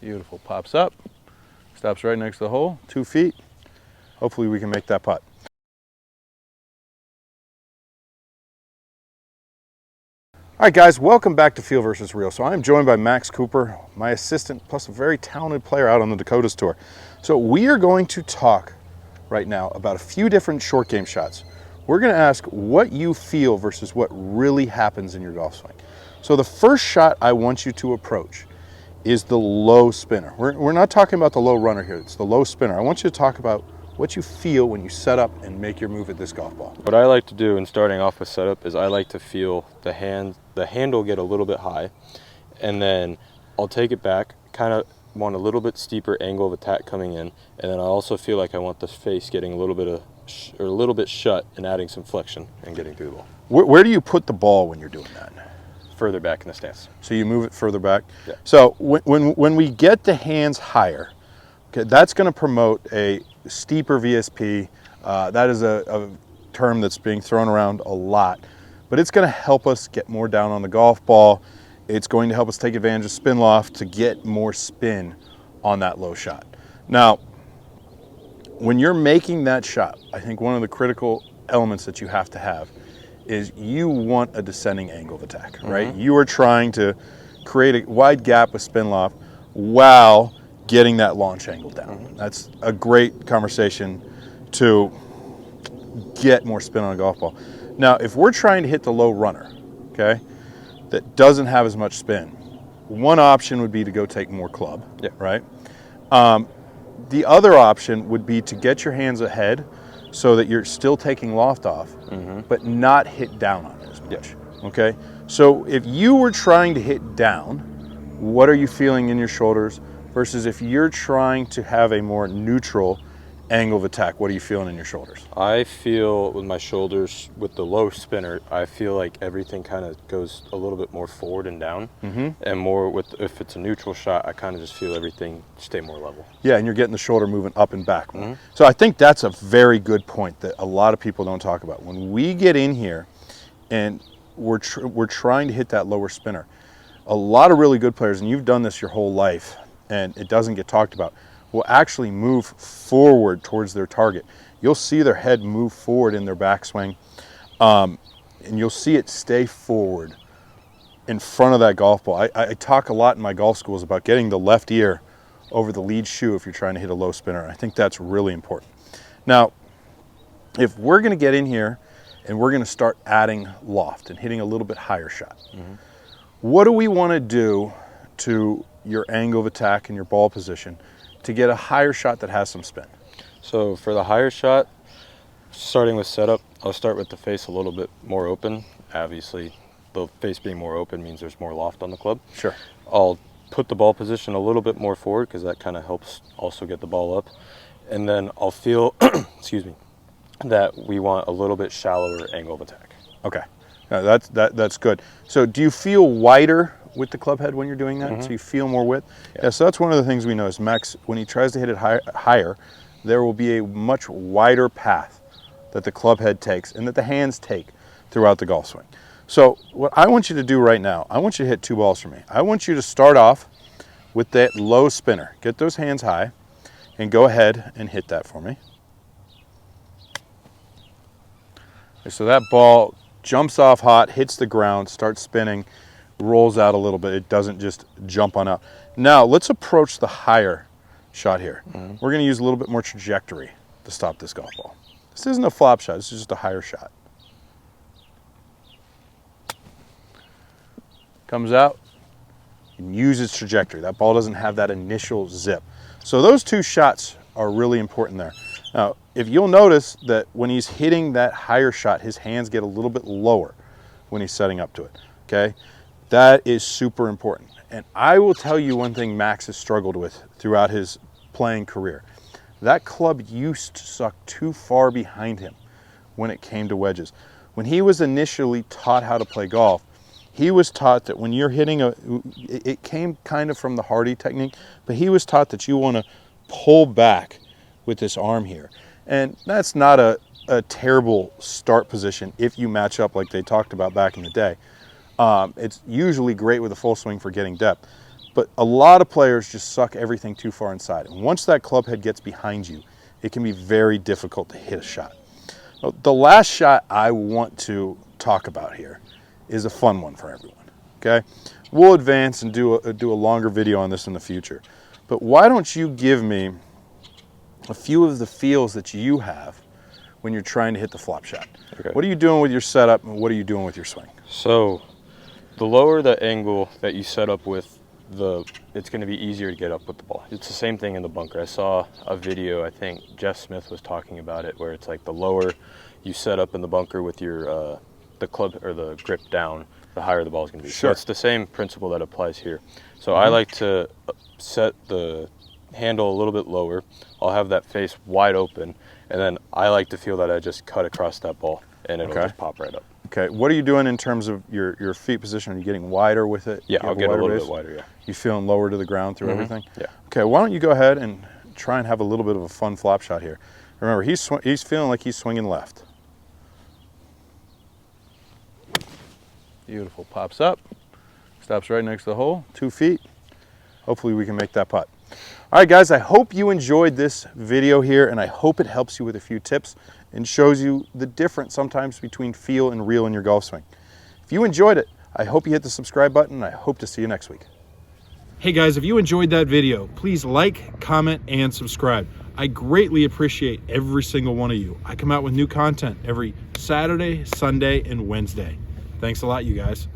Beautiful. Pops up, stops right next to the hole, 2 feet. Hopefully we can make that putt. All right, guys, welcome back to Field vs. Real. So I'm joined by Max Cooper, my assistant, plus a very talented player out on the Dakotas Tour. So we are going to talk right now about a few different short game shots. We're going to ask what you feel versus what really happens in your golf swing. So the first shot I want you to approach is the low spinner. We're not talking about the low runner here. It's the low spinner. I want you to talk about what you feel when you set up and make your move at this golf ball. What I like to do in starting off with setup is I like to feel the handle get a little bit high, and then I'll take it back, kind of want a little bit steeper angle of attack coming in, and then I also feel like I want the face getting a little bit shut and adding some flexion and getting through the ball. Where do you put the ball when you're doing that? Further back in the stance. So you move it further back? Yeah. So when we get the hands higher, okay, that's going to promote a steeper VSP. That is a term that's being thrown around a lot, but it's going to help us get more down on the golf ball. It's going to help us take advantage of spin loft to get more spin on that low shot. Now, when you're making that shot, I think one of the critical elements that you have to have is you want a descending angle of attack, right? You are trying to create a wide gap with spin loft while getting that launch angle down. That's a great conversation to get more spin on a golf ball. Now, if we're trying to hit the low runner, okay, that doesn't have as much spin, one option would be to go take more club, right? The other option would be to get your hands ahead so that you're still taking loft off, but not hit down on it as much, okay? So if you were trying to hit down, what are you feeling in your shoulders versus if you're trying to have a more neutral angle of attack, what are you feeling in your shoulders? I feel with my shoulders, with the low spinner, I feel like everything kind of goes a little bit more forward and down, and more with, if it's a neutral shot, I kind of just feel everything stay more level. Yeah, and you're getting the shoulder moving up and back. So I think that's a very good point that a lot of people don't talk about. When we get in here and we're trying to hit that lower spinner, a lot of really good players, and you've done this your whole life, and it doesn't get talked about, will actually move forward towards their target. You'll see their head move forward in their backswing, and you'll see it stay forward in front of that golf ball. I talk a lot in my golf schools about getting the left ear over the lead shoe if you're trying to hit a low spinner. I think that's really important. Now, if we're gonna get in here and we're gonna start adding loft and hitting a little bit higher shot, what do we wanna do to your angle of attack and your ball position to get a higher shot that has some spin? So for the higher shot, starting with setup, I'll start with the face a little bit more open. Obviously, the face being more open means there's more loft on the club. Sure. I'll put the ball position a little bit more forward because that kind of helps also get the ball up. And then I'll feel, excuse me, that we want a little bit shallower angle of attack. Okay, now that's good. So do you feel wider with the club head when you're doing that? So you feel more width? Yeah, so that's one of the things we know is Max, when he tries to hit it higher, there will be a much wider path that the club head takes and that the hands take throughout the golf swing. So what I want you to do right now, I want you to hit 2 balls for me. I want you to start off with that low spinner. Get those hands high and go ahead and hit that for me. So that ball jumps off hot, hits the ground, starts spinning, rolls out a little bit. It doesn't just jump on out. Now let's approach the higher shot here. We're going to use a little bit more trajectory to stop this golf ball. This isn't a flop shot, this is just a higher shot. Comes out and use its trajectory. That ball doesn't have that initial zip. So those 2 shots are really important there. Now, if you'll notice that when he's hitting that higher shot, his hands get a little bit lower when he's setting up to it, okay? That is super important. And I will tell you one thing Max has struggled with throughout his playing career. That club used to suck too far behind him when it came to wedges. When he was initially taught how to play golf, he was taught that when you're hitting it came kind of from the Hardy technique, but he was taught that you want to pull back with this arm here. And that's not a terrible start position if you match up like they talked about back in the day. It's usually great with a full swing for getting depth. But a lot of players just suck everything too far inside. And once that club head gets behind you, it can be very difficult to hit a shot. The last shot I want to talk about here is a fun one for everyone, okay? We'll advance and do a longer video on this in the future. But why don't you give me a few of the feels that you have when you're trying to hit the flop shot? Okay. What are you doing with your setup and what are you doing with your swing? So the lower the angle that you set up with, it's going to be easier to get up with the ball. It's the same thing in the bunker. I saw a video, I think Jeff Smith was talking about it, where it's like the lower you set up in the bunker with your the club or the grip down, the higher the ball is going to be. Sure. So it's the same principle that applies here. So I like to set the handle a little bit lower. I'll have that face wide open, and then I like to feel that I just cut across that ball and it'll just pop right up. Okay, what are you doing in terms of your feet position? Are you getting wider with it? Yeah, I'll get a little bit wider, yeah. You feeling lower to the ground through everything? Yeah. Okay, why don't you go ahead and try and have a little bit of a fun flop shot here. Remember, he's feeling like he's swinging left. Beautiful, pops up, stops right next to the hole, 2 feet. Hopefully we can make that putt. All right, guys, I hope you enjoyed this video here, and I hope it helps you with a few tips and shows you the difference sometimes between feel and real in your golf swing. If you enjoyed it, I hope you hit the subscribe button, and I hope to see you next week. Hey guys, if you enjoyed that video, please like, comment, and subscribe. I greatly appreciate every single one of you. I come out with new content every Saturday, Sunday, and Wednesday. Thanks a lot, you guys.